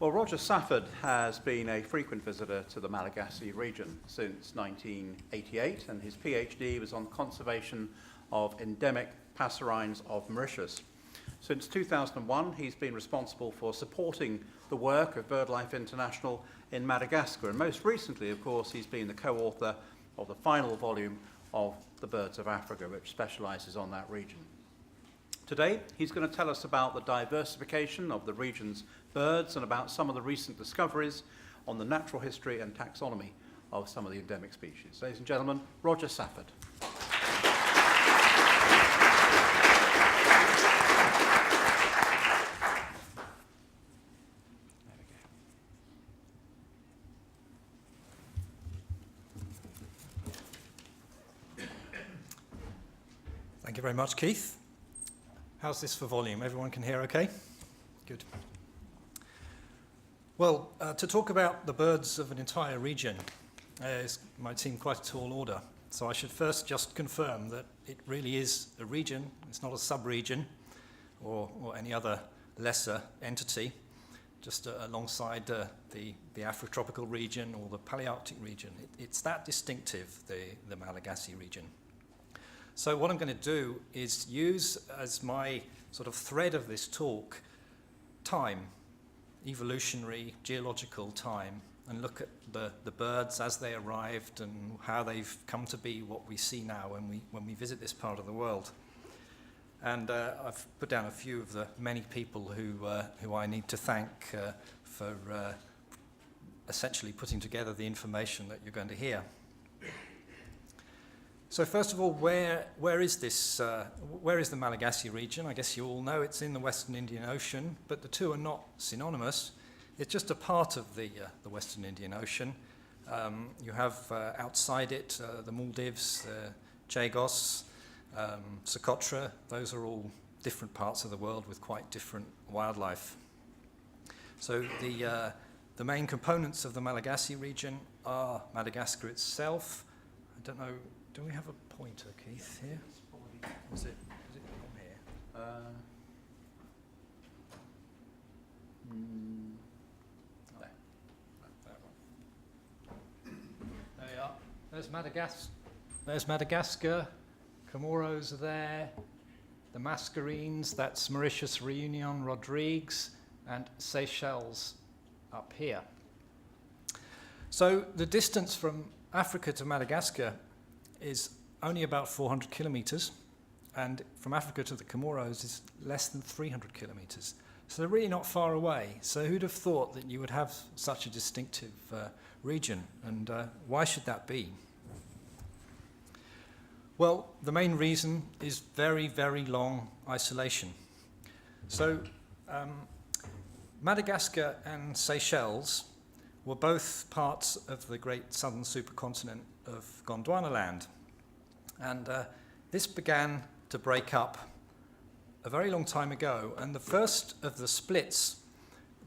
Well, Roger Safford has been a frequent visitor to the Malagasy region since 1988, and his PhD was on conservation of endemic passerines of Mauritius. Since 2001, he's been responsible for supporting the work of BirdLife International in Madagascar, and most recently, of course, he's been the co-author of the final volume of The Birds of Africa, which specializes on that region. Today, he's going to tell us about the diversification of the region's birds and about some of the recent discoveries on the natural history and taxonomy of some of the endemic species. Ladies and gentlemen, Roger Safford. Thank you very much, Keith. How's this for volume? Everyone can hear okay? Good. Well, to talk about the birds of an entire region might seem quite a tall order. So I should first just confirm that it really is a region. It's not a sub-region or any other lesser entity, just alongside the Afrotropical region or the Palearctic region. It's that distinctive, the Malagasy region. So what I'm going to do is use as my sort of thread of this talk time, evolutionary, geological time, and look at the birds as they arrived and how they've come to be what we see now when we visit this part of the world. And I've put down a few of the many people who I need to thank for essentially putting together the information that you're going to hear. So first of all, where is this? Where is the Malagasy region? I guess you all know it's in the Western Indian Ocean, but the two are not synonymous. It's just a part of the Western Indian Ocean. You have outside it the Maldives, Chagos, Socotra. Those are all different parts of the world with quite different wildlife. So the main components of the Malagasy region are Madagascar itself. I don't know. Do we have a pointer, Keith, here? Is it on here? There. There we are. There's Madagascar. Comoros are there. The Mascarenes, that's Mauritius, Réunion, Rodrigues, and Seychelles up here. So the distance from Africa to Madagascar is only about 400 kilometers, and from Africa to the Comoros is less than 300 kilometers. So they're really not far away. So who'd have thought that you would have such a distinctive region, and why should that be? Well, the main reason is very, very long isolation. So Madagascar and Seychelles were both parts of the great southern supercontinent of Gondwanaland. And this began to break up a very long time ago. And the first of the splits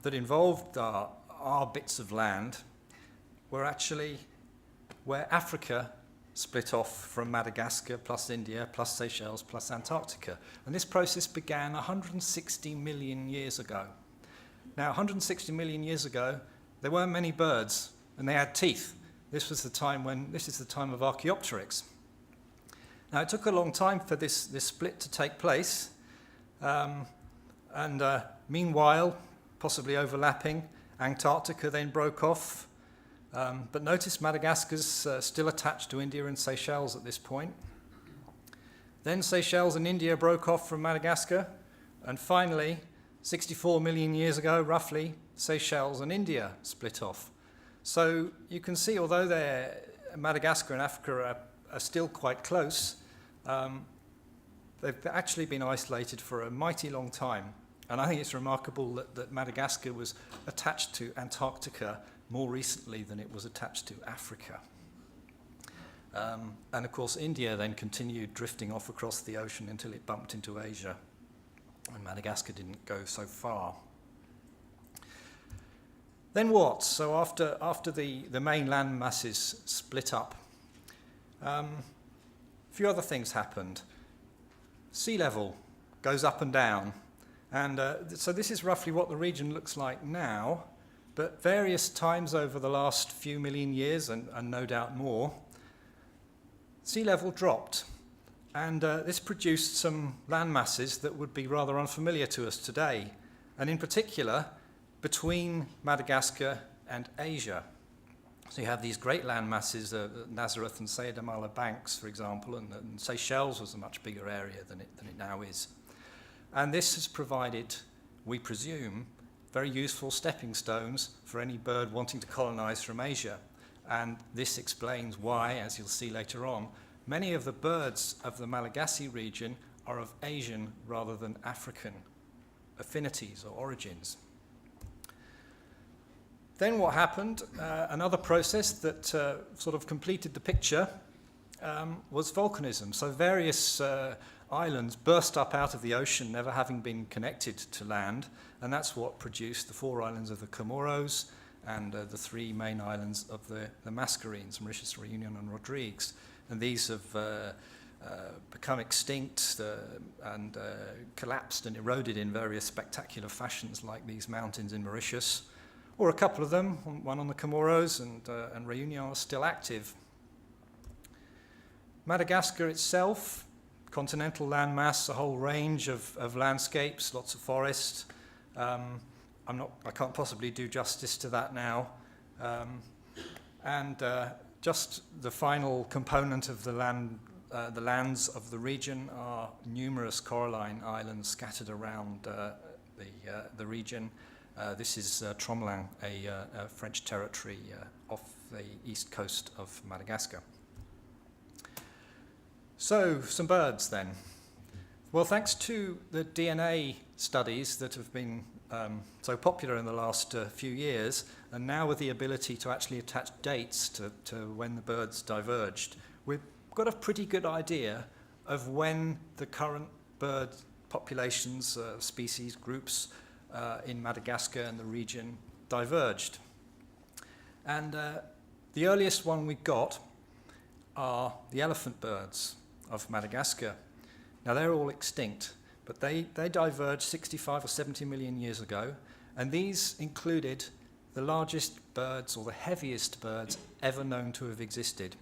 that involved our bits of land were actually where Africa split off from Madagascar, plus India, plus Seychelles, plus Antarctica. And this process began 160 million years ago. Now, 160 million years ago, there weren't many birds, and they had teeth. This is the time of Archaeopteryx. Now, it took a long time for this split to take place, and meanwhile, possibly overlapping, Antarctica then broke off. But notice Madagascar's still attached to India and Seychelles at this point. Then Seychelles and India broke off from Madagascar, and finally, 64 million years ago, roughly, Seychelles and India split off. So you can see, although Madagascar and Africa are still quite close, they've actually been isolated for a mighty long time. And I think it's remarkable that Madagascar was attached to Antarctica more recently than it was attached to Africa. And of course, India then continued drifting off across the ocean until it bumped into Asia. And Madagascar didn't go so far. Then what? So after the main land masses split up, a few other things happened. Sea level goes up and down. And so this is roughly what the region looks like now. But various times over the last few million years, and no doubt more, sea level dropped. And this produced some land masses that would be rather unfamiliar to us today, and in particular between Madagascar and Asia. So you have these great land masses, Nazareth and Sayadamala banks, for example, and Seychelles was a much bigger area than it now is. And this has provided, we presume, very useful stepping stones for any bird wanting to colonize from Asia. And this explains why, as you'll see later on, many of the birds of the Malagasy region are of Asian rather than African affinities or origins. Then what happened, another process that sort of completed the picture was volcanism. So various islands burst up out of the ocean, never having been connected to land, and that's what produced the 4 islands of the Comoros and the 3 main islands of the Mascarenes, Mauritius, Reunion and Rodrigues. And these have become extinct and collapsed and eroded in various spectacular fashions, like these mountains in Mauritius, or a couple of them, one on the Comoros and Reunion, are still active. Madagascar itself, continental landmass, a whole range of landscapes, lots of forest. I can't possibly do justice to that now. Just the final component of the lands of the region are numerous coralline islands scattered around the region. This is Tromelin, a French territory off the east coast of Madagascar. So, some birds then. Well, thanks to the DNA studies that have been so popular in the last few years, and now with the ability to actually attach dates to when the birds diverged, we've got a pretty good idea of when the current bird populations, species, groups in Madagascar and the region diverged. And the earliest one we got are the elephant birds of Madagascar. Now they're all extinct, but they diverged 65 or 70 million years ago, and these included the largest birds or the heaviest birds ever known to have existed.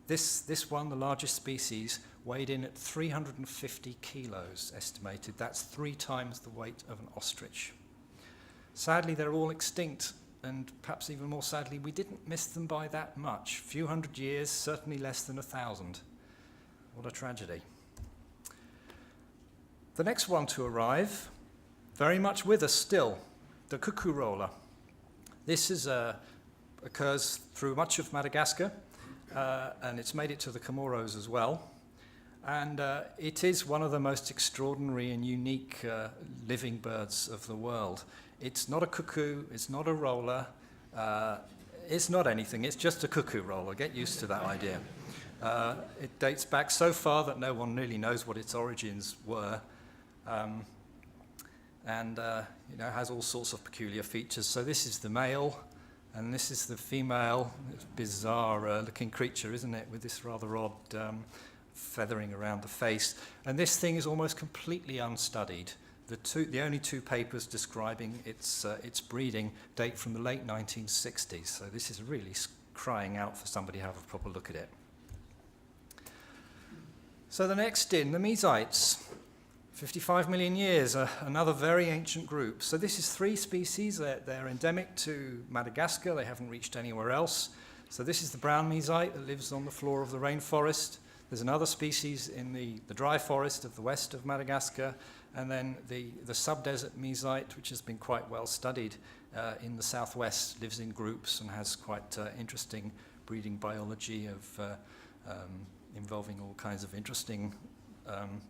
This one, the largest species, weighed in at 350 kilos estimated. That's 3 times the weight of an ostrich. Sadly, they're all extinct, and perhaps even more sadly, we didn't miss them by that much. A few hundred years, certainly less than 1,000. What a tragedy. The next one to arrive, very much with us still, the cuckoo roller. This occurs through much of Madagascar, and it's made it to the Comoros as well. And it is one of the most extraordinary and unique living birds of the world. It's not a cuckoo, it's not a roller, it's not anything, it's just a cuckoo roller. Get used to that idea. It dates back so far that no one really knows what its origins were. Has all sorts of peculiar features. So this is the male, and this is the female. It's a bizarre looking creature, isn't it, with this rather odd feathering around the face. And this thing is almost completely unstudied. The only 2 papers describing its breeding date from the late 1960s. So this is really crying out for somebody to have a proper look at it. So the next in, the Mesites. 55 million years, another very ancient group. So this is 3 species. They're endemic to Madagascar. They haven't reached anywhere else. So this is the brown mesite that lives on the floor of the rainforest. There's another species in the dry forest of the west of Madagascar. And then the subdesert mesite, which has been quite well studied in the southwest, lives in groups and has quite interesting breeding biology of involving all kinds of interesting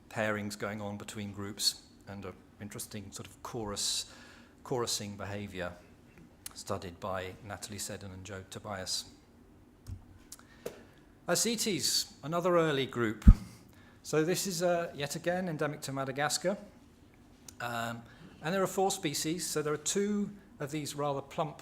pairings going on between groups and interesting sort of chorusing behavior studied by Natalie Seddon and Joe Tobias. Ascites, another early group. So this is yet again endemic to Madagascar. And there are 4 species. So there are 2 of these rather plump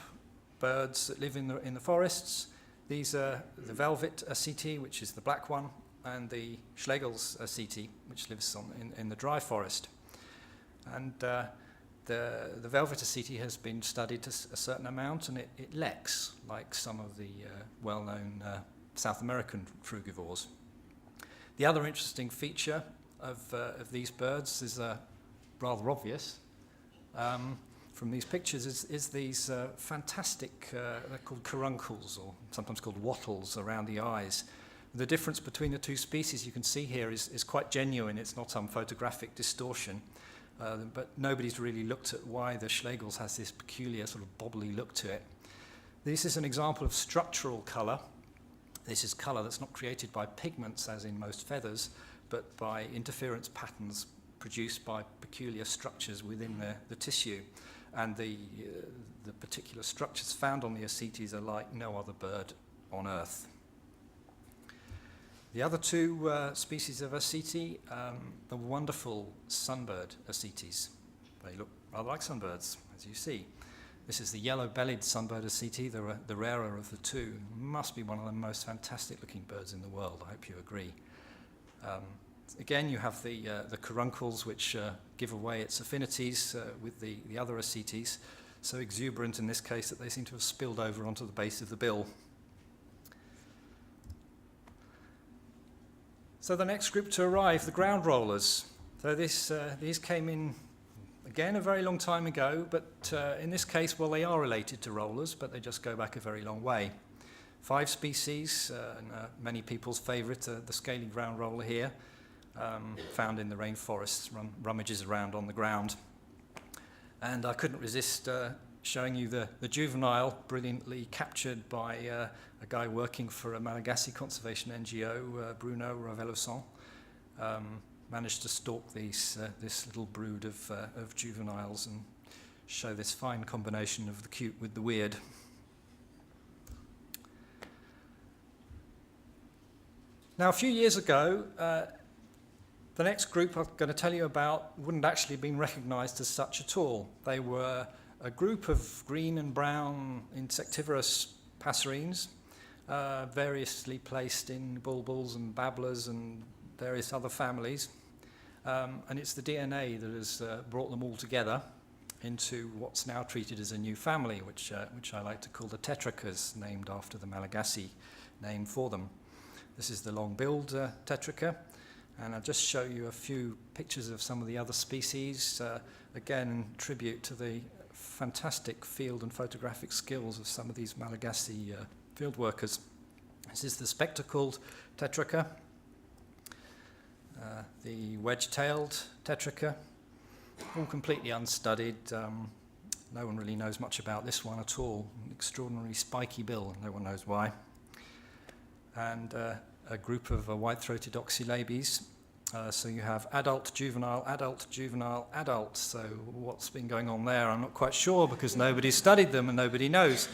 birds that live in the forests. These are the velvet ascite, which is the black one, and the Schlegel's ascite, which lives in the dry forest. And the velvet ascete has been studied to a certain amount, and it leks, like some of the well-known South American frugivores. The other interesting feature of these birds is rather obvious from these pictures is these fantastic, they're called caruncles, or sometimes called wattles around the eyes. The difference between the two species you can see here is quite genuine. It's not some photographic distortion, but nobody's really looked at why the Schlegels has this peculiar sort of bobbly look to it. This is an example of structural colour. This is colour that's not created by pigments, as in most feathers, but by interference patterns produced by peculiar structures within the tissue. And the particular structures found on the ascites are like no other bird on Earth. The other two species of ascete, the wonderful sunbird ascites. They look rather like sunbirds, as you see. This is the yellow-bellied sunbird ascete, the rarer of the two. Must be one of the most fantastic-looking birds in the world. I hope you agree. Again, you have the caruncles, which give away its affinities with the other ascites, so exuberant in this case that they seem to have spilled over onto the base of the bill. So the next group to arrive, the ground rollers. So these came in, again, a very long time ago, but in this case, well, they are related to rollers, but they just go back a very long way. 5 species, and many people's favourite, the scaly ground roller here, found in the rainforests, rummages around on the ground. And I couldn't resist showing you the juvenile, brilliantly captured by a guy working for a Malagasy conservation NGO, Bruno Raveloson. Managed to stalk this little brood of juveniles and show this fine combination of the cute with the weird. Now, a few years ago, the next group I'm going to tell you about wouldn't actually have been recognised as such at all. They were a group of green and brown insectivorous passerines, variously placed in bulbuls and babblers and various other families. And it's the DNA that has brought them all together into what's now treated as a new family, which I like to call the tetrachas, named after the Malagasy name for them. This is the long-billed tetracha. And I'll just show you a few pictures of some of the other species, again, in tribute to the fantastic field and photographic skills of some of these Malagasy field workers. This is the spectacled tetracha, the wedge-tailed tetracha, all completely unstudied. No one really knows much about this one at all. An extraordinary spiky bill, no one knows why. And a group of white-throated oxylabes. So you have adult, juvenile, adult, juvenile, adult. So what's been going on there, I'm not quite sure, because nobody's studied them and nobody knows.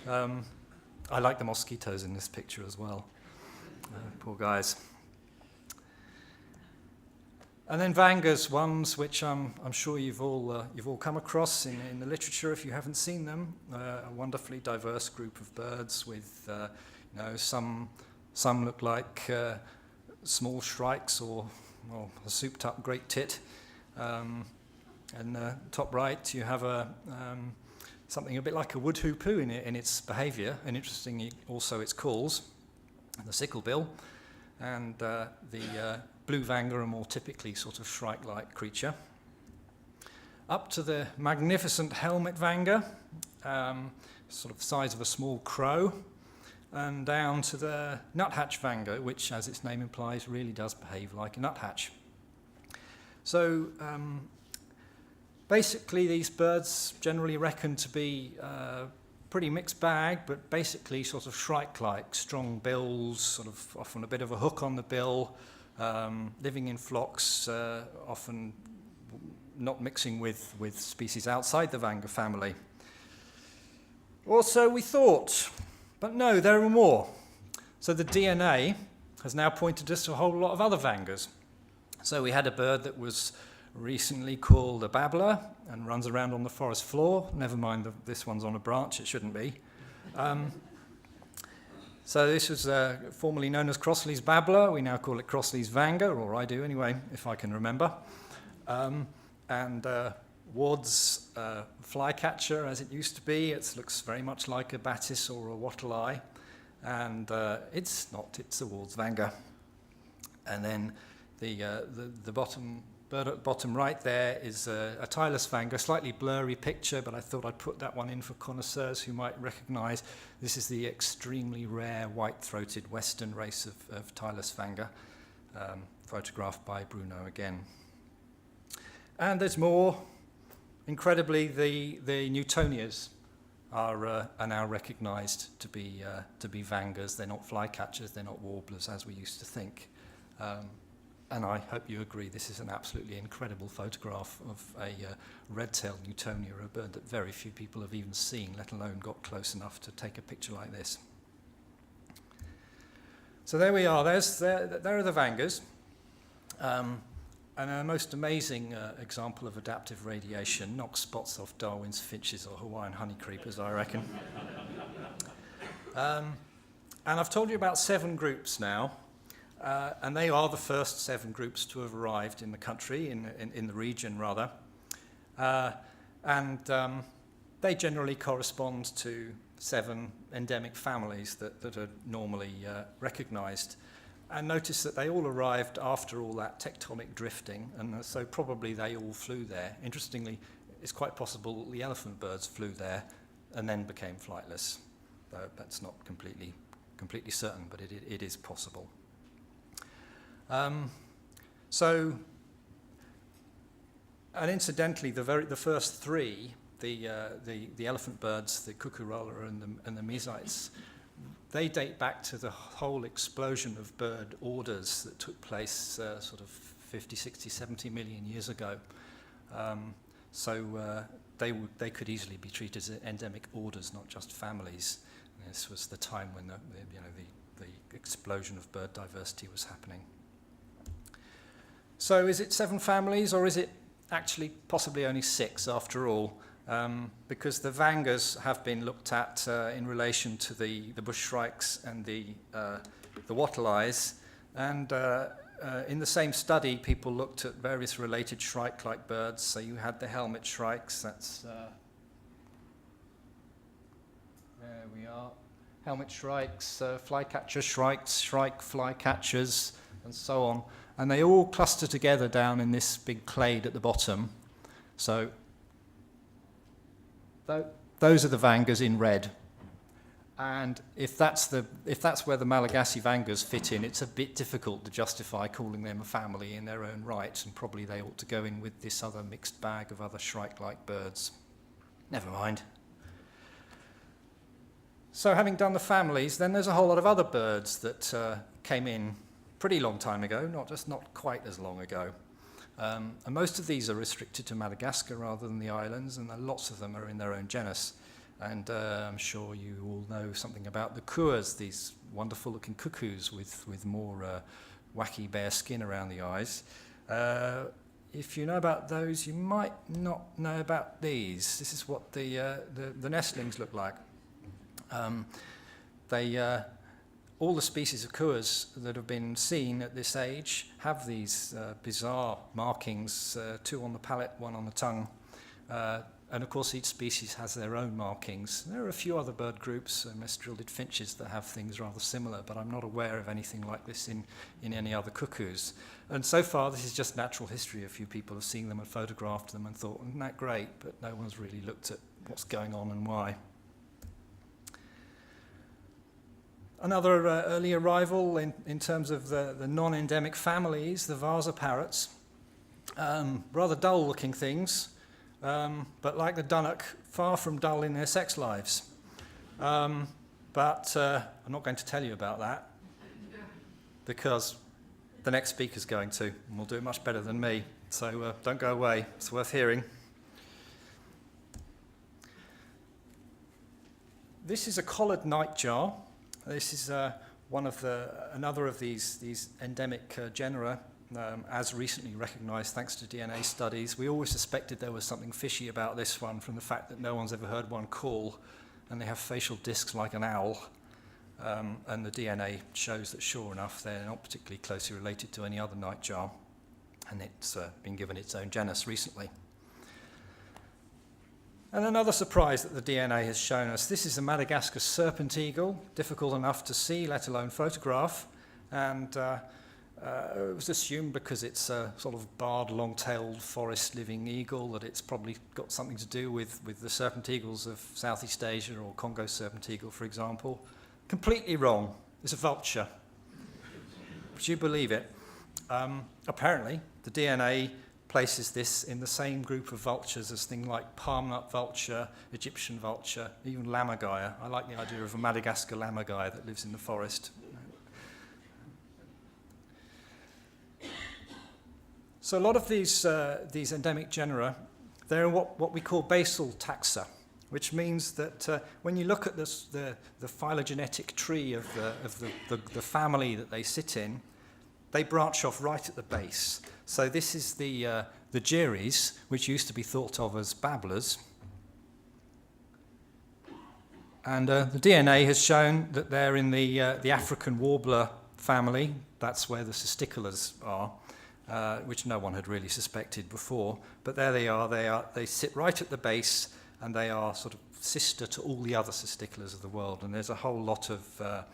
I like the mosquitoes in this picture as well. Poor guys. And then Vanga's ones, which I'm sure you've all come across in the literature if you haven't seen them. A wonderfully diverse group of birds with, some look like small shrikes or a souped-up great tit. And top right, you have something a bit like a wood hoopoo in its behaviour, and interestingly also its calls, the sicklebill, and the blue vanga, a more typically sort of shrike-like creature. Up to the magnificent helmet vanga, sort of size of a small crow, and down to the nuthatch vanga, which, as its name implies, really does behave like a nuthatch. So basically these birds generally reckoned to be pretty mixed bag, but basically sort of shrike-like, strong bills, sort of often a bit of a hook on the bill, living in flocks, often not mixing with species outside the vanga family. Or so we thought. But no, there are more. So the DNA has now pointed us to a whole lot of other vangas. So we had a bird that was recently called a babbler and runs around on the forest floor. Never mind, this one's on a branch, it shouldn't be. So this was formerly known as Crossley's babbler. We now call it Crossley's vanga, or I do anyway, if I can remember. And Ward's flycatcher, as it used to be. It looks very much like a Batis or a wattle-eye, and it's not. It's a Ward's Vanger. And then the bottom bird at the bottom right there is a Tylus Vanger, slightly blurry picture, but I thought I'd put that one in for connoisseurs who might recognise. This is the extremely rare white-throated western race of Tylus Vanger, photographed by Bruno again. And there's more. Incredibly, the Newtonias are now recognised to be Vangers. They're not flycatchers, they're not warblers, as we used to think. And I hope you agree this is an absolutely incredible photograph of a red-tailed Newtonia, a bird that very few people have even seen, let alone got close enough to take a picture like this. So there we are. There are the Vangers. And a most amazing example of adaptive radiation. Knocks spots off Darwin's finches or Hawaiian honeycreepers, I reckon. And I've told you about 7 groups now. And they are the first 7 groups to have arrived in the country, in the region rather. And they generally correspond to 7 endemic families that are normally recognised. And notice that they all arrived after all that tectonic drifting, and so probably they all flew there. Interestingly, it's quite possible the elephant birds flew there and then became flightless. Though that's not completely certain, but it is possible. And incidentally, the first 3, the elephant birds, the cucurella and the mesites, they date back to the whole explosion of bird orders that took place sort of 50, 60, 70 million years ago. They could easily be treated as endemic orders, not just families. And this was the time when the explosion of bird diversity was happening. So is it 7 families, or is it actually possibly only 6 after all? Because the Vangers have been looked at in relation to the bush shrikes and the wattle-eyes, and in the same study people looked at various related shrike-like birds. So you had the helmet shrikes, that's there we are, helmet shrikes, flycatcher shrikes, shrike flycatchers, and so on, and they all cluster together down in this big clade at the bottom. So those are the Vangers in red, and if that's where the Malagasy Vangers fit in, it's a bit difficult to justify calling them a family in their own right, and probably they ought to go in with this other mixed bag of other shrike-like birds. Never mind. So having done the families, then there's a whole lot of other birds that came in pretty long time ago, not quite as long ago. And most of these are restricted to Madagascar rather than the islands, and lots of them are in their own genus. And I'm sure you all know something about the kuas, these wonderful-looking cuckoos with more wacky bare skin around the eyes. If you know about those, you might not know about these. This is what the nestlings look like. All the species of kuas that have been seen at this age have these bizarre markings, 2 on the palate, 1 on the tongue. And of course each species has their own markings. There are a few other bird groups, mestral-did finches, that have things rather similar, but I'm not aware of anything like this in any other cuckoos. And so far this is just natural history. A few people have seen them and photographed them and thought, isn't that great? But no one's really looked at what's going on and why. Another early arrival in terms of the non-endemic families, the Vasa parrots. Rather dull-looking things, but like the dunnock, far from dull in their sex lives. But I'm not going to tell you about that, because the next speaker's going to, and will do it much better than me. So don't go away, it's worth hearing. This is a collared nightjar. This is another of these endemic genera, as recently recognised thanks to DNA studies. We always suspected there was something fishy about this one from the fact that no one's ever heard one call, and they have facial discs like an owl. And the DNA shows that, sure enough, they're not particularly closely related to any other nightjar, and it's been given its own genus recently. And another surprise that the DNA has shown us, this is a Madagascar serpent eagle, difficult enough to see, let alone photograph, and it was assumed because it's a sort of barred, long-tailed, forest-living eagle that it's probably got something to do with the serpent eagles of Southeast Asia or Congo serpent eagle, for example. Completely wrong. It's a vulture. Would you believe it? Apparently, the DNA places this in the same group of vultures as things like palm nut vulture, Egyptian vulture, even lammergeier. I like the idea of a Madagascar lammergeier that lives in the forest. So a lot of these endemic genera, they're what we call basal taxa, which means that when you look at the phylogenetic tree of the family that they sit in, they branch off right at the base. So this is the Geries, which used to be thought of as babblers. And the DNA has shown that they're in the African warbler family. That's where the cisticolas are, which no one had really suspected before. But there they are. They sit right at the base, and they are sort of sister to all the other cisticolas of the world. And there's a whole lot of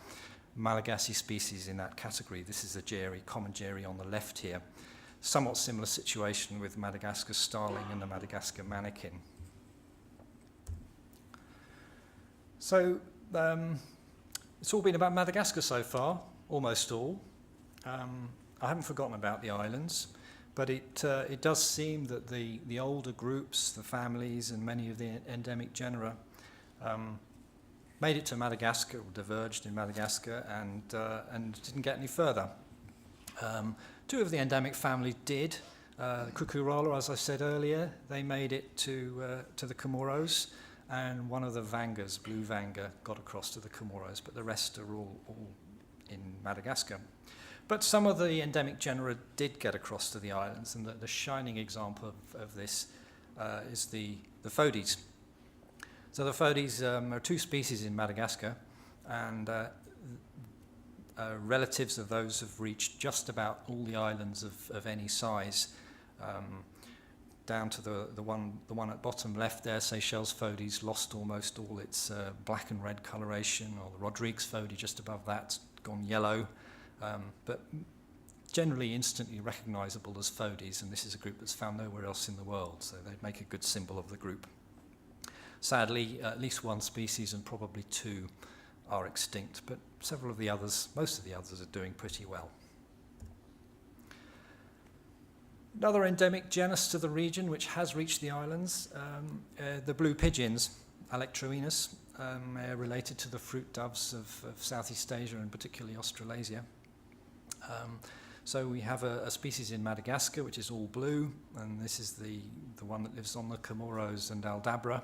Malagasy species in that category. This is a Gery, common Gery on the left here. Somewhat similar situation with Madagascar starling and the Madagascar manakin. So it's all been about Madagascar so far, almost all. I haven't forgotten about the islands, but it does seem that the older groups, the families, and many of the endemic genera made it to Madagascar, or diverged in Madagascar, and didn't get any further. Two of the endemic family did. Cucurola, as I said earlier, they made it to the Comoros, and one of the vangas, blue vanga, got across to the Comoros, but the rest are all in Madagascar. But some of the endemic genera did get across to the islands, and the shining example of this is the Phodes. So the Phodes are two species in Madagascar, and relatives of those have reached just about all the islands of any size, down to the one at bottom left there. Seychelles Phodes lost almost all its black and red coloration, or the Rodrigues Phode just above that, gone yellow, but generally instantly recognizable as Phodes, and this is a group that's found nowhere else in the world, so they make a good symbol of the group. Sadly, at least one species and probably two are extinct, but several of the others, most of the others, are doing pretty well. Another endemic genus to the region which has reached the islands, the blue pigeons, Alectroenus, related to the fruit doves of Southeast Asia and particularly Australasia. So we have a species in Madagascar which is all blue, and this is the one that lives on the Comoros and Aldabra.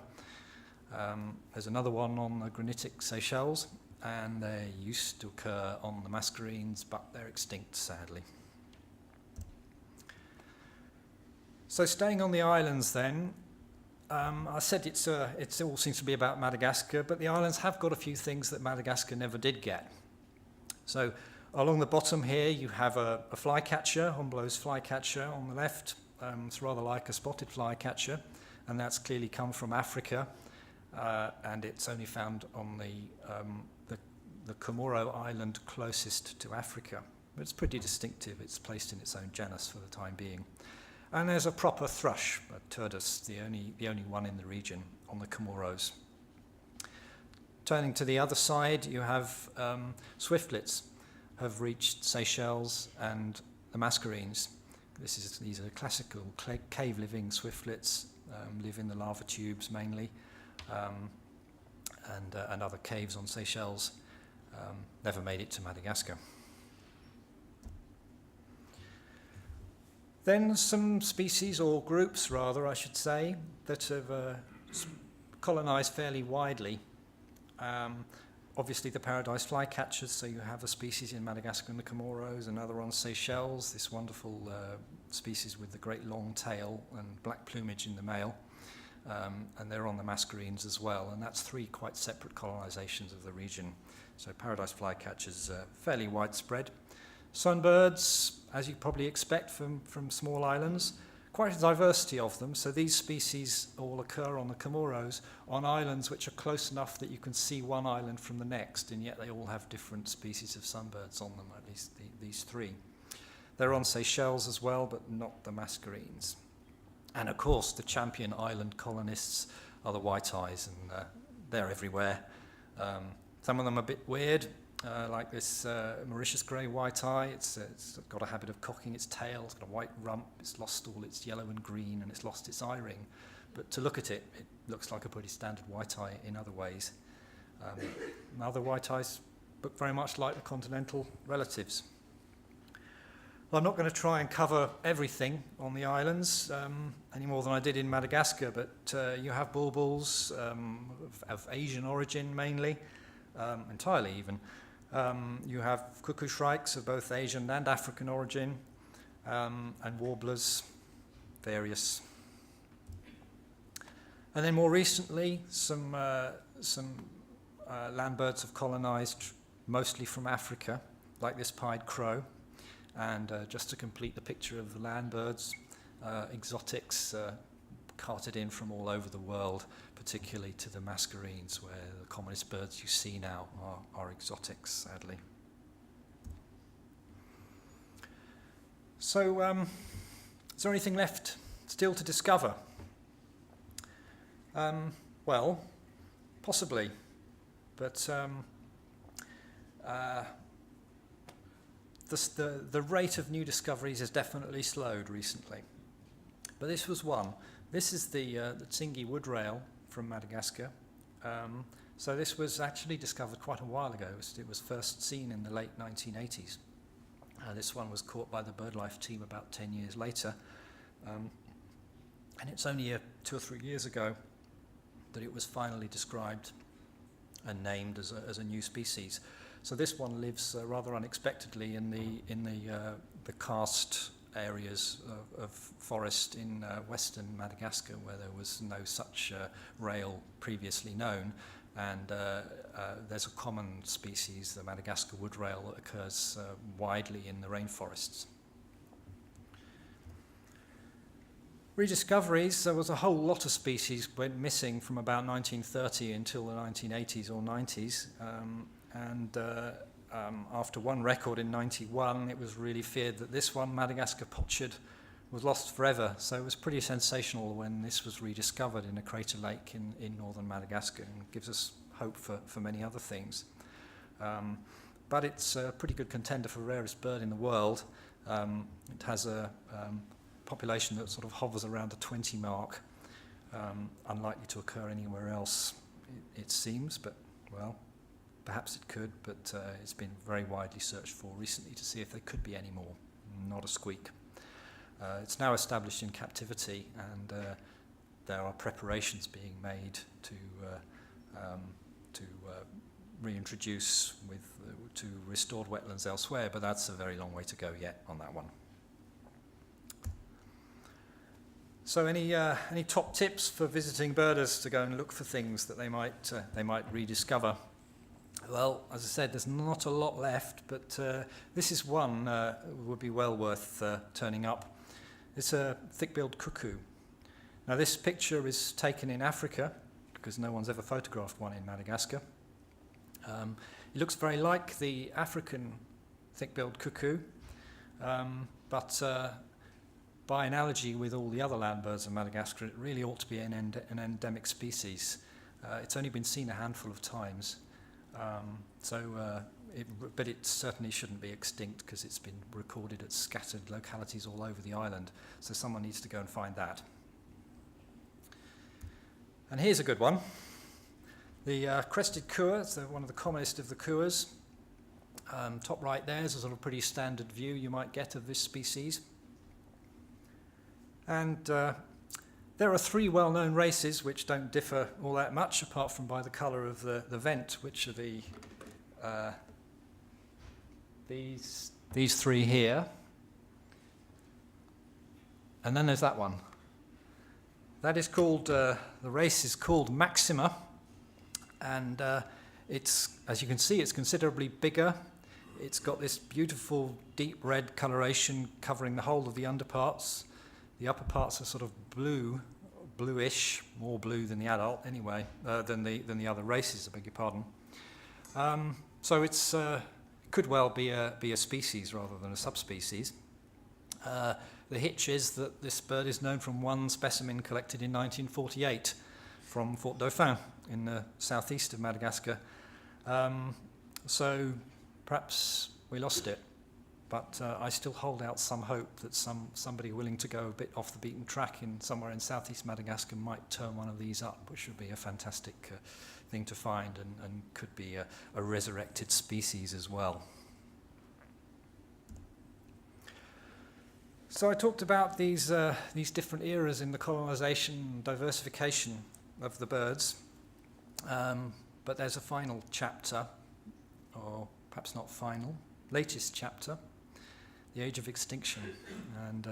There's another one on the granitic Seychelles, and they used to occur on the Mascarenes, but they're extinct, sadly. So staying on the islands then, I said it all seems to be about Madagascar, but the islands have got a few things that Madagascar never did get. So along the bottom here you have a flycatcher, Homblo's flycatcher on the left. It's rather like a spotted flycatcher, and that's clearly come from Africa. And it's only found on the Comoro island closest to Africa. But it's pretty distinctive. It's placed in its own genus for the time being. And there's a proper thrush, a turdus, the only one in the region on the Comoros. Turning to the other side, you have swiftlets have reached Seychelles and the Mascarenes. These are classical cave-living swiftlets, live in the lava tubes mainly. And other caves on Seychelles, never made it to Madagascar. Then some species, or groups rather, I should say, that have colonized fairly widely. Obviously the paradise flycatchers, so you have a species in Madagascar and the Comoros, another on Seychelles, this wonderful species with the great long tail and black plumage in the male. And they're on the Mascarenes as well, and that's three quite separate colonizations of the region. So paradise flycatchers are fairly widespread. Sunbirds, as you probably expect from small islands, quite a diversity of them. So these species all occur on the Comoros on islands which are close enough that you can see one island from the next, and yet they all have different species of sunbirds on them, at least these three. They're on Seychelles as well, but not the mascarines. And of course, the champion island colonists are the white-eyes, and they're everywhere. Some of them are a bit weird, like this Mauritius grey white-eye. It's got a habit of cocking its tail, it's got a white rump, it's lost all its yellow and green, and it's lost its eye-ring. But to look at it, it looks like a pretty standard white-eye in other ways. Other white-eyes look very much like the continental relatives. Well, I'm not going to try and cover everything on the islands any more than I did in Madagascar, but you have bulbuls of Asian origin mainly, entirely even. You have cuckoo shrikes of both Asian and African origin, and warblers, various. And then more recently, some land birds have colonized, mostly from Africa, like this pied crow. And just to complete the picture of the land birds, exotics carted in from all over the world, particularly to the mascarines, where the commonest birds you see now are exotics, sadly. So, is there anything left still to discover? Well, possibly, but the rate of new discoveries has definitely slowed recently. But this was one. This is the Tsingy wood rail from Madagascar. So this was actually discovered quite a while ago. It was first seen in the late 1980s. This one was caught by the BirdLife team about 10 years later. And it's only 2 or 3 years ago that it was finally described and named as a new species. So this one lives rather unexpectedly in the karst areas of forest in western Madagascar, where there was no such rail previously known, and there's a common species, the Madagascar wood rail, that occurs widely in the rainforests. Rediscoveries, there was a whole lot of species went missing from about 1930 until the 1980s or 90s. After one record in 91, it was really feared that this one, Madagascar pochard, was lost forever. So it was pretty sensational when this was rediscovered in a crater lake in northern Madagascar, and gives us hope for many other things. But it's a pretty good contender for rarest bird in the world. It has a population that sort of hovers around the 20 mark, unlikely to occur anywhere else, it seems, but, well, perhaps it could, but it's been very widely searched for recently to see if there could be any more. Not a squeak. It's now established in captivity, and there are preparations being made to reintroduce to restored wetlands elsewhere, but that's a very long way to go yet on that one. So any top tips for visiting birders to go and look for things that they might rediscover? Well, as I said, there's not a lot left, but this is one would be well worth turning up. It's a thick-billed cuckoo. Now, this picture is taken in Africa, because no one's ever photographed one in Madagascar. It looks very like the African thick-billed cuckoo, but by analogy with all the other land birds of Madagascar, it really ought to be an endemic species. It's only been seen a handful of times. But it certainly shouldn't be extinct, because it's been recorded at scattered localities all over the island. So someone needs to go and find that. And here's a good one. The crested cua, it's one of the commonest of the cuas. Top right there is a sort of pretty standard view you might get of this species. And there are 3 well-known races which don't differ all that much, apart from by the colour of the vent, which are these 3 here. And then there's that one. That is called, the race is called Maxima, and it's, as you can see, it's considerably bigger. It's got this beautiful deep red coloration covering the whole of the underparts. The upper parts are sort of bluish, more blue than the adult anyway, than the other races, I beg your pardon. So it's could well be a species rather than a subspecies. The hitch is that this bird is known from one specimen collected in 1948 from Fort Dauphin in the southeast of Madagascar. So perhaps we lost it, but I still hold out some hope that somebody willing to go a bit off the beaten track somewhere in southeast Madagascar might turn one of these up, which would be a fantastic thing to find and could be a resurrected species as well. So I talked about these different eras in the colonisation and diversification of the birds, but there's a final chapter, or perhaps not final, latest chapter, the age of extinction. And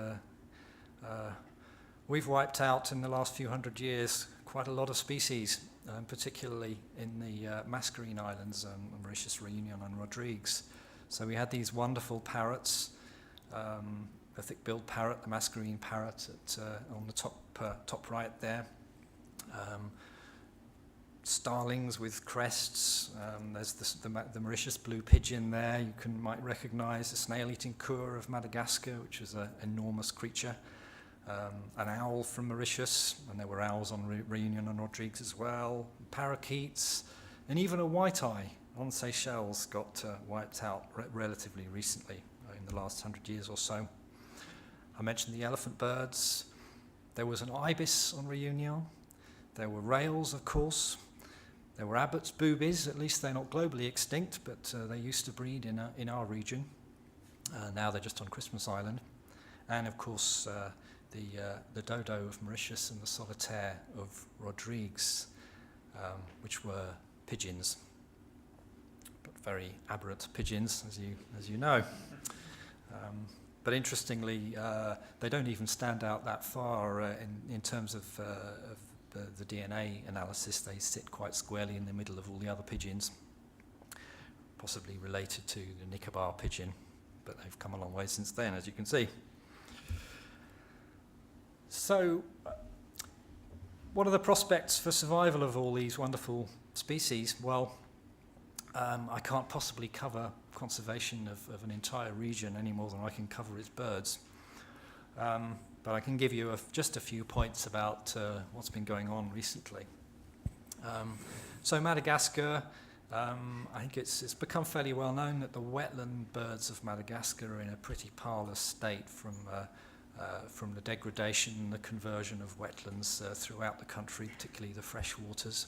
we've wiped out in the last few hundred years quite a lot of species, particularly in the Mascarene Islands, Mauritius, Reunion and Rodrigues. So we had these wonderful parrots, the thick-billed parrot, the Mascarene parrot on the top right there. Starlings with crests. There's the Mauritius blue pigeon there. You might recognise the snail-eating cur of Madagascar, which is an enormous creature. An owl from Mauritius, and there were owls on Reunion and Rodrigues as well. Parakeets, and even a white-eye on Seychelles got wiped out relatively recently, in the last 100 years or so. I mentioned the elephant birds. There was an ibis on Reunion. There were rails, of course. There were Abbott's boobies. At least they're not globally extinct, but they used to breed in our region. Now they're just on Christmas Island. And of course, the dodo of Mauritius and the solitaire of Rodrigues, which were pigeons, but very aberrant pigeons, as you know. But interestingly, they don't even stand out that far in terms of the DNA analysis. They sit quite squarely in the middle of all the other pigeons, possibly related to the Nicobar pigeon, but they've come a long way since then, as you can see. So, what are the prospects for survival of all these wonderful species? Well, I can't possibly cover conservation of an entire region any more than I can cover its birds. But I can give you just a few points about what's been going on recently. So Madagascar, I think it's become fairly well known that the wetland birds of Madagascar are in a pretty parlous state from the degradation and the conversion of wetlands throughout the country, particularly the freshwaters.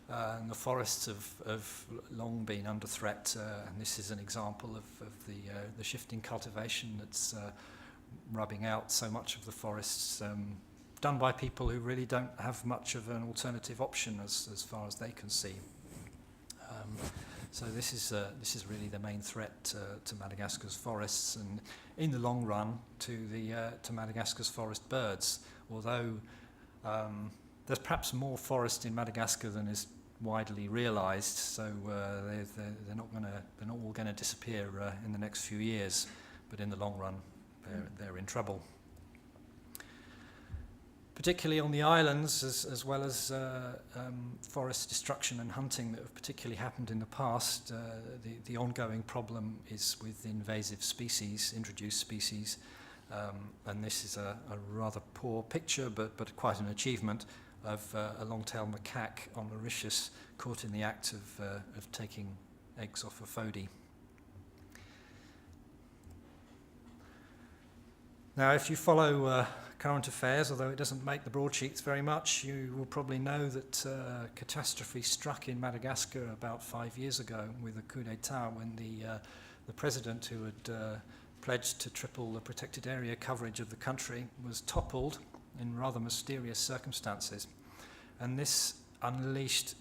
And the forests have long been under threat, and this is an example of the shifting cultivation that's rubbing out so much of the forests, done by people who really don't have much of an alternative option as far as they can see. So this is really the main threat to Madagascar's forests, and in the long run to Madagascar's forest birds. Although there's perhaps more forest in Madagascar than is widely realised, so they're not all going to disappear in the next few years. But in the long run, they're in trouble. Particularly on the islands, as well as forest destruction and hunting that have particularly happened in the past, the ongoing problem is with invasive species, introduced species, and this is a rather poor picture, but quite an achievement of a long-tailed macaque on Mauritius caught in the act of taking eggs off a foddy. Now, if you follow current affairs, although it doesn't make the broadsheets very much, you will probably know that catastrophe struck in Madagascar about 5 years ago with a coup d'etat when the president, who had pledged to triple the protected area coverage of the country, was toppled in rather mysterious circumstances. And this unleashed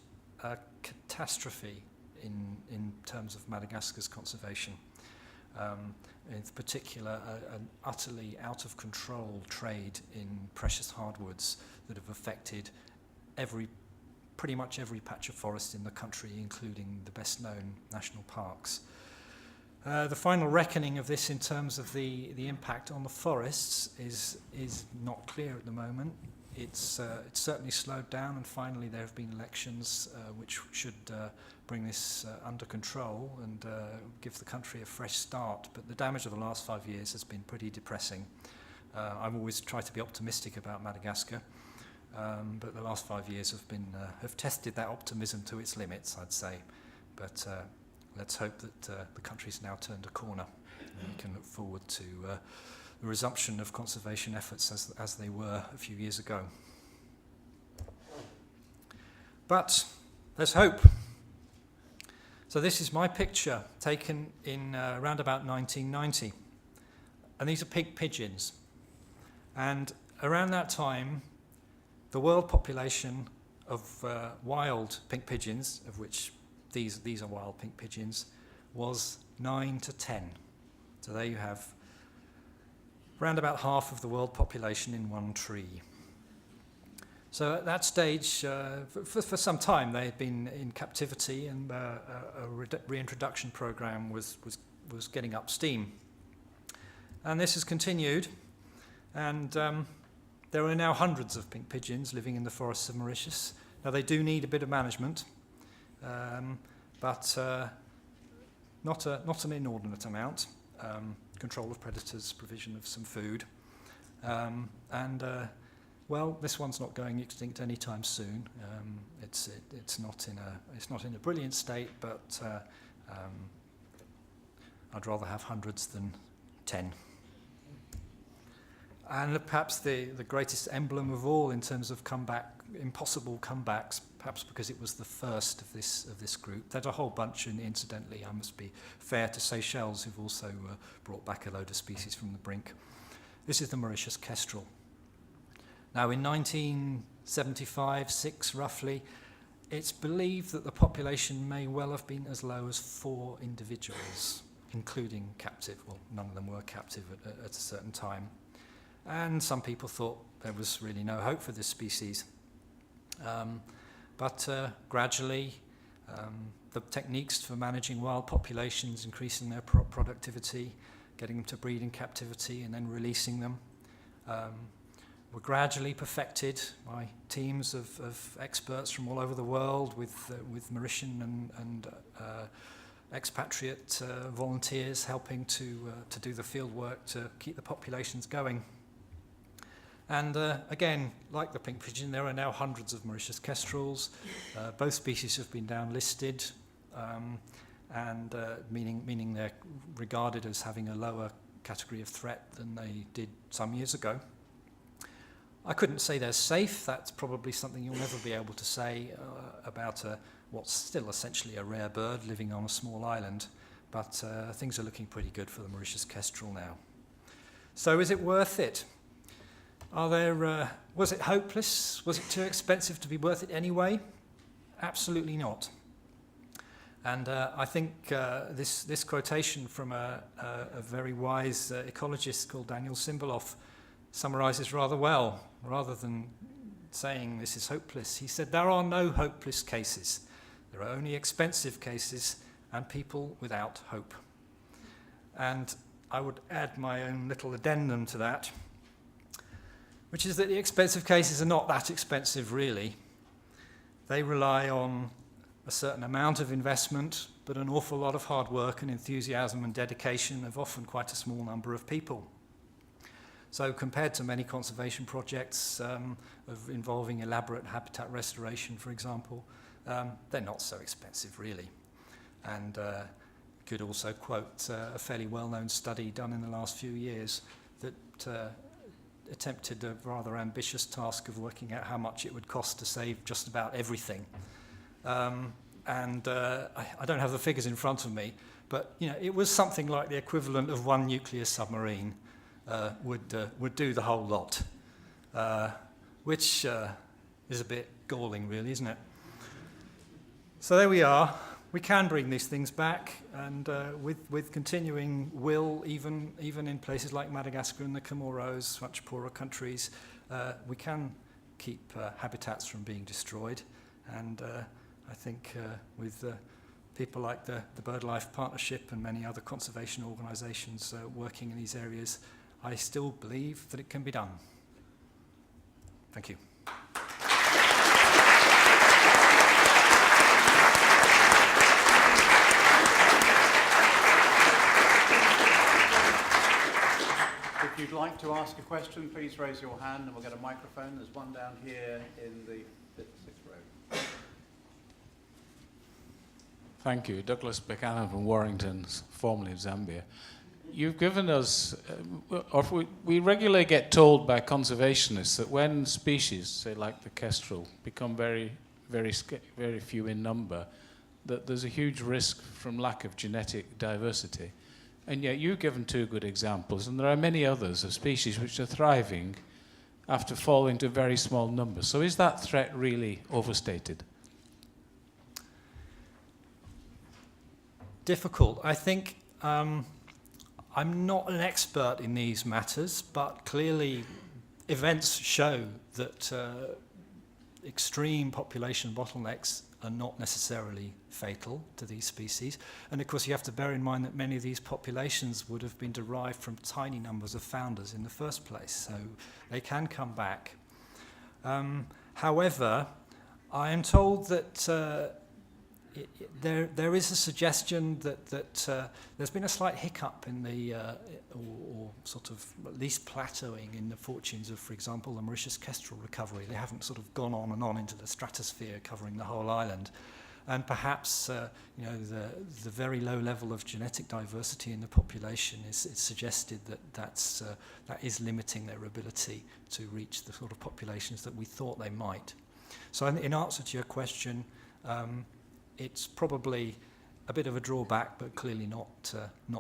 a catastrophe in terms of Madagascar's conservation. In particular, an utterly out-of-control trade in precious hardwoods that have affected pretty much every patch of forest in the country, including the best-known national parks. The final reckoning of this in terms of the impact on the forests is not clear at the moment. It's certainly slowed down, and finally there have been elections which should bring this under control and give the country a fresh start. But the damage of the last 5 years has been pretty depressing. I've always tried to be optimistic about Madagascar, but the last 5 years have tested that optimism to its limits, I'd say. But let's hope that the country's now turned a corner, and we can look forward to the resumption of conservation efforts as they were a few years ago. But there's hope. So this is my picture taken in around about 1990. And these are pink pigeons. And around that time, the world population of wild pink pigeons, of which these are wild pink pigeons, was 9 to 10. So there you have around about half of the world population in one tree. So at that stage, for some time, they had been in captivity, and a reintroduction program was getting up steam. And this has continued, and there are now hundreds of pink pigeons living in the forests of Mauritius. Now, they do need a bit of management, but not an inordinate amount. Control of predators, provision of some food, well, this one's not going extinct anytime soon. It's not in a brilliant state, but I'd rather have hundreds than 10. And perhaps the greatest emblem of all in terms of impossible comebacks, perhaps because it was the first of this group. There's a whole bunch, and incidentally, I must be fair to Seychelles, who've also brought back a load of species from the brink. This is the Mauritius kestrel. Now, in 1975-6, roughly, it's believed that the population may well have been as low as 4 individuals, including captive. Well, none of them were captive at a certain time. And some people thought there was really no hope for this species. But gradually, the techniques for managing wild populations, increasing their productivity, getting them to breed in captivity and then releasing them, were gradually perfected by teams of experts from all over the world with Mauritian and expatriate volunteers helping to do the field work to keep the populations going. And again, like the pink pigeon, there are now hundreds of Mauritius kestrels. Both species have been downlisted, and meaning they're regarded as having a lower category of threat than they did some years ago. I couldn't say they're safe. That's probably something you'll never be able to say about what's still essentially a rare bird living on a small island, but things are looking pretty good for the Mauritius kestrel now. So is it worth it? Was it hopeless? Was it too expensive to be worth it anyway? Absolutely not. And I think this quotation from a very wise ecologist called Daniel Simberloff summarizes rather well. Rather than saying this is hopeless, he said, there are no hopeless cases. There are only expensive cases and people without hope. And I would add my own little addendum to that, which is that the expensive cases are not that expensive, really. They rely on a certain amount of investment, but an awful lot of hard work and enthusiasm and dedication of often quite a small number of people. So compared to many conservation projects involving elaborate habitat restoration, for example, they're not so expensive, really. And could also quote a fairly well-known study done in the last few years that attempted a rather ambitious task of working out how much it would cost to save just about everything. I don't have the figures in front of me, but it was something like the equivalent of one nuclear submarine would do the whole lot, which is a bit galling, really, isn't it? So there we are. We can bring these things back, and with continuing will, even in places like Madagascar and the Comoros, much poorer countries, we can keep habitats from being destroyed. And I think with people like the BirdLife Partnership and many other conservation organisations working in these areas, I still believe that it can be done. Thank you. If you'd like to ask a question, please raise your hand and we'll get a microphone. There's one down here in the sixth row. Thank you. Douglas Buchanan from Warrington, formerly of Zambia. You've given us, we regularly get told by conservationists that when species, say like the kestrel, become very few in number, that there's a huge risk from lack of genetic diversity. And yet you've given two good examples, and there are many others of species which are thriving after falling to very small numbers. So is that threat really overstated? Difficult. I think I'm not an expert in these matters, but clearly events show that extreme population bottlenecks are not necessarily fatal to these species. And of course you have to bear in mind that many of these populations would have been derived from tiny numbers of founders in the first place, so they can come back. However, I am told that there is a suggestion that there's been a slight hiccup in the, or sort of at least plateauing in the fortunes of, for example, the Mauritius kestrel recovery. They haven't sort of gone on and on into the stratosphere covering the whole island. And perhaps you know, the very low level of genetic diversity in the population is suggested that is limiting their ability to reach the sort of populations that we thought they might. So in answer to your question, it's probably a bit of a drawback, but clearly not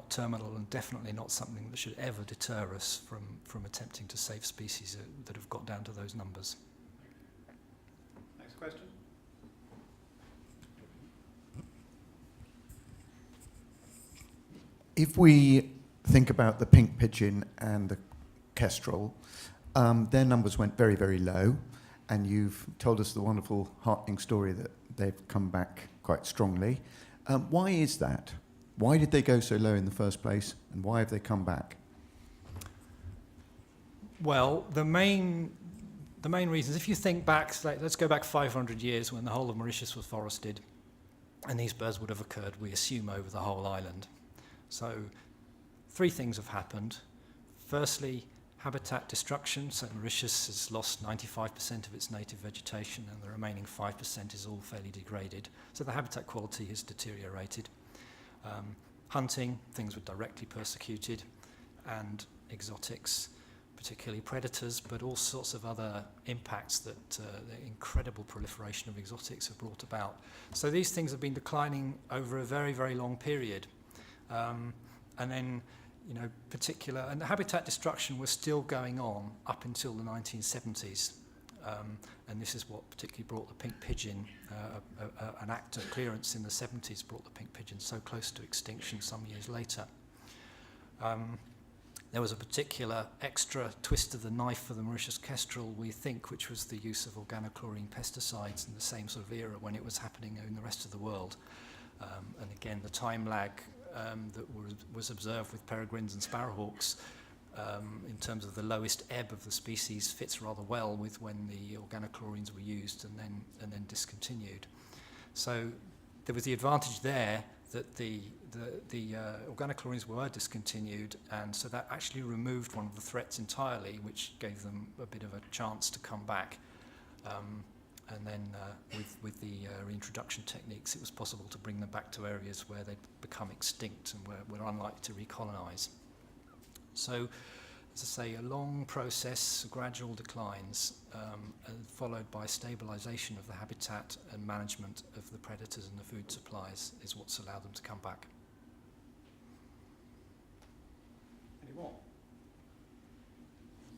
terminal, and definitely not something that should ever deter us from attempting to save species that have got down to those numbers. Next question. If we think about the pink pigeon and the kestrel, their numbers went very, very low, and you've told us the wonderful, heartening story that they've come back quite strongly. Why is that? Why did they go so low in the first place, and why have they come back? Well, the main reasons, if you think back, let's go back 500 years when the whole of Mauritius was forested, and these birds would have occurred, we assume, over the whole island. So three things have happened. Firstly, habitat destruction. So Mauritius has lost 95% of its native vegetation, and the remaining 5% is all fairly degraded. So the habitat quality has deteriorated. Hunting, things were directly persecuted, and exotics, particularly predators, but all sorts of other impacts that the incredible proliferation of exotics have brought about. So these things have been declining over a very, very long period. And then, you know, and the habitat destruction was still going on up until the 1970s. And this is what particularly brought the pink pigeon, an act of clearance in the 70s brought the pink pigeon so close to extinction some years later. There was a particular extra twist of the knife for the Mauritius kestrel, we think, which was the use of organochlorine pesticides in the same sort of era when it was happening in the rest of the world. And again, the time lag that was observed with peregrines and sparrowhawks in terms of the lowest ebb of the species fits rather well with when the organochlorines were used and then discontinued. So there was the advantage there that the organochlorines were discontinued, and so that actually removed one of the threats entirely, which gave them a bit of a chance to come back. And then with the reintroduction techniques, it was possible to bring them back to areas where they'd become extinct and were unlikely to recolonize. So, as I say, a long process, gradual declines, followed by stabilization of the habitat and management of the predators and the food supplies is what's allowed them to come back. Any more?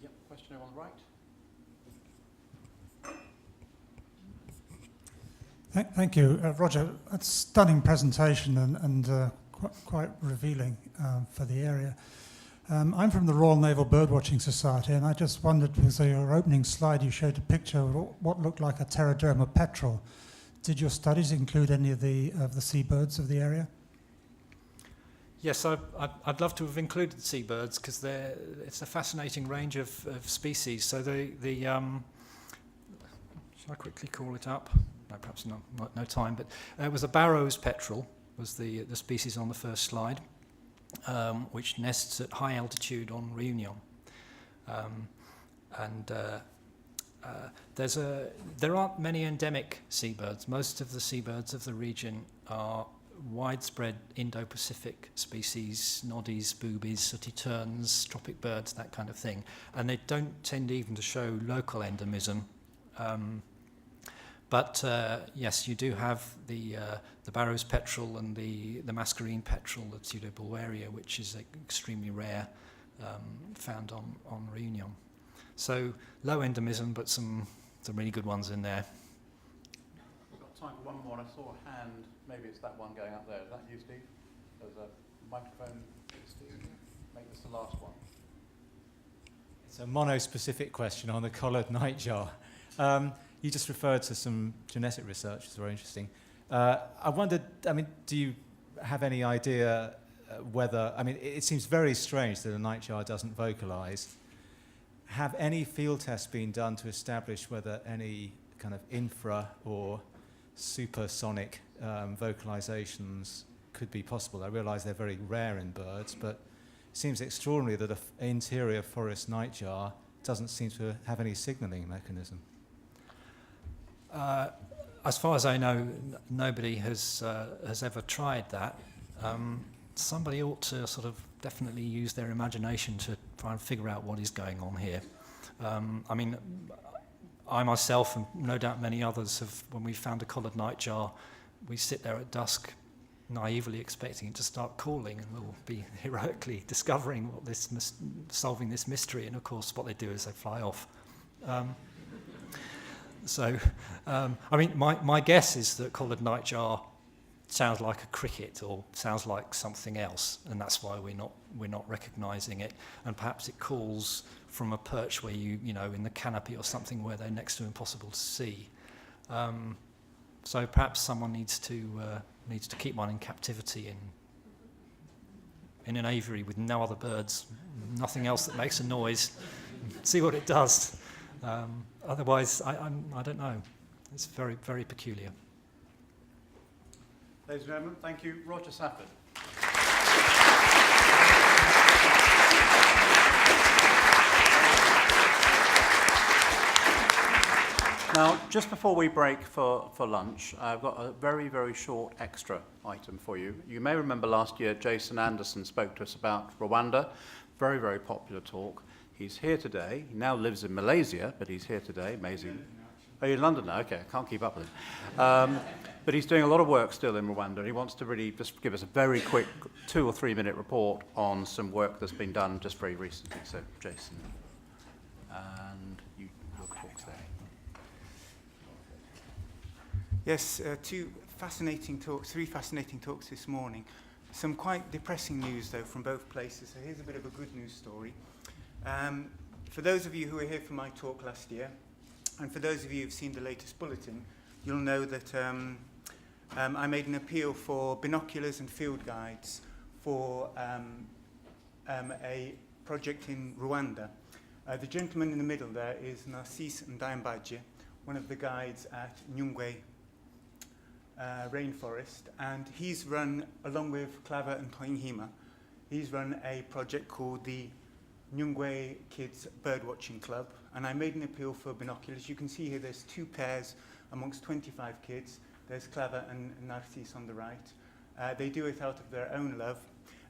Yep, question on the right. Thank you, Roger. A stunning presentation and quite revealing for the area. I'm from the Royal Naval Birdwatching Society, and I just wondered, because your opening slide you showed a picture of what looked like a pteroderma petrel. Did your studies include any of the seabirds of the area? Yes, I'd love to have included seabirds because it's a fascinating range of species. So shall I quickly call it up? No, perhaps no time. But it was a Barrow's petrel was the species on the first slide, which nests at high altitude on Réunion. There aren't many endemic seabirds. Most of the seabirds of the region are widespread Indo-Pacific species, noddies, boobies, sooty terns, tropic birds, that kind of thing. And they don't tend even to show local endemism. But yes, you do have the Barrow's petrel and the mascarene petrel, the Pseudobulweria, which is extremely rare, found on Réunion. So low endemism, but some really good ones in there. We've got time for one more. I saw a hand. Maybe it's that one going up there. Is that you, Steve? There's a microphone. Steve, make this the last one. It's a mono-specific question on the collared nightjar. You just referred to some genetic research, which is very interesting. I wondered, do you have any idea whether, it seems very strange that a nightjar doesn't vocalize. Have any field tests been done to establish whether any kind of infra or supersonic vocalizations could be possible? I realize they're very rare in birds, but it seems extraordinary that an interior forest nightjar doesn't seem to have any signaling mechanism. As far as I know, nobody has ever tried that. Somebody ought to sort of definitely use their imagination to try and figure out what is going on here. I myself, and no doubt many others, have, when we found a collared nightjar, we sit there at dusk naively expecting it to start calling, and we'll be heroically discovering solving this mystery, and of course what they do is they fly off. My guess is that collared nightjar sounds like a cricket or sounds like something else, and that's why we're not recognising it. And perhaps it calls from a perch where you in the canopy or something where they're next to impossible to see. So perhaps someone needs to keep one in captivity in an aviary with no other birds, nothing else that makes a noise. See what it does. Otherwise, I don't know. It's very, very peculiar. Ladies and gentlemen, thank you. Roger Safford. Now, just before we break for lunch, I've got a very, very short extra item for you. You may remember last year Jason Anderson spoke to us about Rwanda. Very, very popular talk. He's here today. He now lives in Malaysia, but he's here today. Amazing. Oh, you're in London now? Okay, I can't keep up with him. But he's doing a lot of work still in Rwanda. He wants to really just give us a very quick 2 or 3 minute report on some work that's been done just very recently. So, Jason, and your talk's there. Yes, three fascinating talks this morning. Some quite depressing news, though, from both places. So here's a bit of a good news story. For those of you who were here for my talk last year, and for those of you who've seen the latest bulletin, you'll know that I made an appeal for binoculars and field guides for a project in Rwanda. The gentleman in the middle there is Narcisse Ndayambaje, one of the guides at Nyungwe Rainforest, and he's run, along with Clava and Toinhima, he's run a project called the Nyungwe Kids Birdwatching Club, and I made an appeal for binoculars. You can see here there's 2 pairs amongst 25 kids. There's Clava and Narcisse on the right. They do it out of their own love,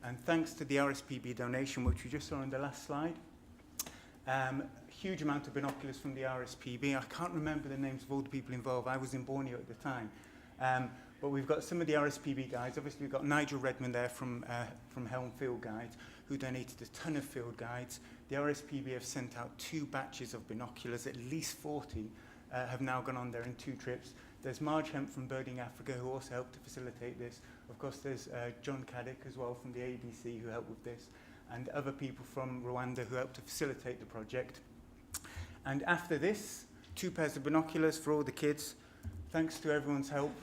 and thanks to the RSPB donation, which we just saw on the last slide, huge amount of binoculars from the RSPB. I can't remember the names of all the people involved. I was in Borneo at the time. But we've got some of the RSPB guides. Obviously, we've got Nigel Redmond there from Helm Field Guides, who donated a ton of field guides. The RSPB have sent out 2 batches of binoculars. At least 40 have now gone on there in 2 trips. There's Marge Hemp from Birding Africa, who also helped to facilitate this. Of course, there's John Caddick as well from the ABC, who helped with this, and other people from Rwanda who helped to facilitate the project. And after this, 2 pairs of binoculars for all the kids. thanks to everyone's help.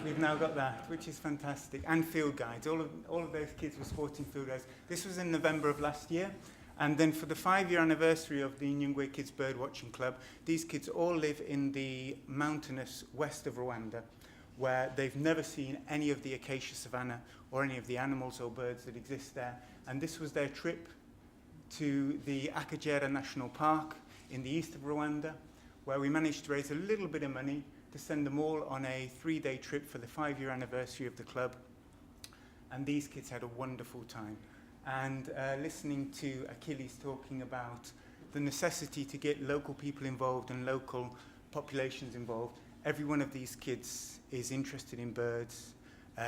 We've now got that, which is fantastic. And field guides. All of those kids were sporting field guides. This was in November of last year. And then for the 5-year anniversary of the Nyungwe Kids Birdwatching Club, these kids all live in the mountainous west of Rwanda, where they've never seen any of the acacia savanna or any of the animals or birds that exist there. And this was their trip to the Akagera National Park in the east of Rwanda, where we managed to raise a little bit of money to send them all on a 3-day trip for the 5-year anniversary of the club. And these kids had a wonderful time. And listening to Achilles talking about the necessity to get local people involved and local populations involved, every one of these kids is interested in birds,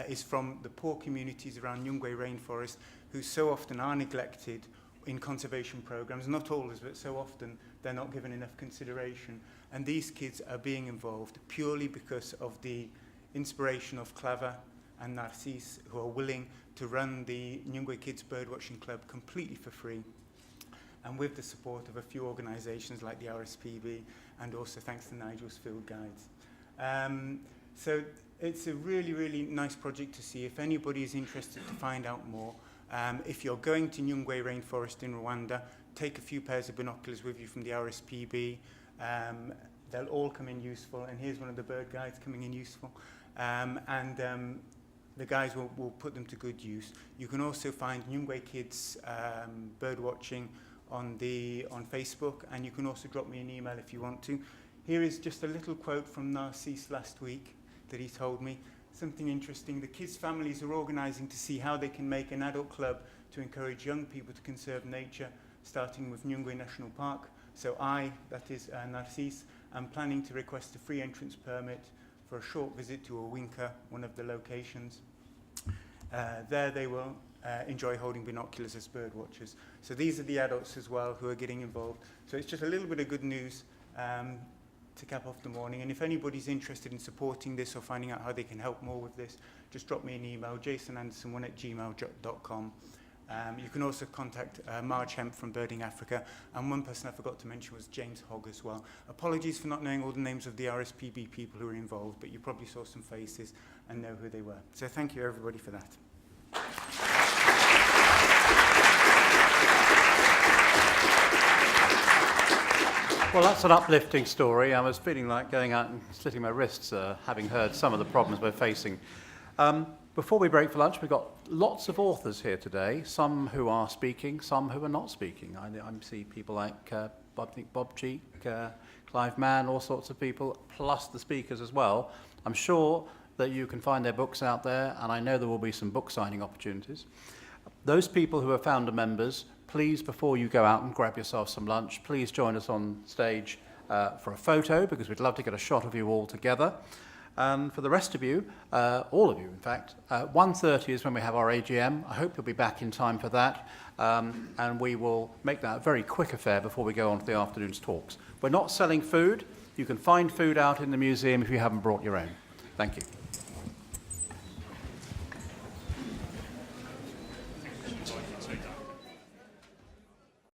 is from the poor communities around Nyungwe rainforest, who so often are neglected in conservation programs, not always, but so often they're not given enough consideration. And these kids are being involved purely because of the inspiration of Clava and Narcisse, who are willing to run the Nyungwe Kids Birdwatching Club completely for free, and with the support of a few organisations like the RSPB, and also thanks to Nigel's Field Guides. So it's a really, really nice project to see. If anybody is interested to find out more, if you're going to Nyungwe Rainforest in Rwanda, take a few pairs of binoculars with you from the RSPB. They'll all come in useful, and here's one of the bird guides coming in useful. The guys will put them to good use. You can also find Nyungwe Kids Birdwatching on Facebook, and you can also drop me an email if you want to. Here is just a little quote from Narcisse last week that he told me. Something interesting. The kids' families are organising to see how they can make an adult club to encourage young people to conserve nature, starting with Nyungwe National Park. So that is Narcisse, I'm planning to request a free entrance permit for a short visit to Owinka, one of the locations. There they will enjoy holding binoculars as bird watchers. So these are the adults as well who are getting involved. So it's just a little bit of good news to cap off the morning. And if anybody's interested in supporting this or finding out how they can help more with this, just drop me an email, jasonanderson1@gmail.com. You can also contact Marge Hemp from Birding Africa, and one person I forgot to mention was James Hogg as well. Apologies for not knowing all the names of the RSPB people who were involved, but you probably saw some faces and know who they were. So thank you everybody for that. Well, that's an uplifting story. I was feeling like going out and slitting my wrists, having heard some of the problems we're facing. Before we break for lunch, we've got lots of authors here today, some who are speaking, some who are not speaking. I see people like Bob Cheek, Clive Mann, all sorts of people, plus the speakers as well. I'm sure that you can find their books out there, and I know there will be some book signing opportunities. Those people who are founder members, please, before you go out and grab yourself some lunch, please join us on stage for a photo, because we'd love to get a shot of you all together. And for the rest of you, all of you in fact, 1:30 is when we have our AGM. I hope you'll be back in time for that, and we will make that a very quick affair before we go on to the afternoon's talks. We're not selling food. You can find food out in the museum if you haven't brought your own. Thank you.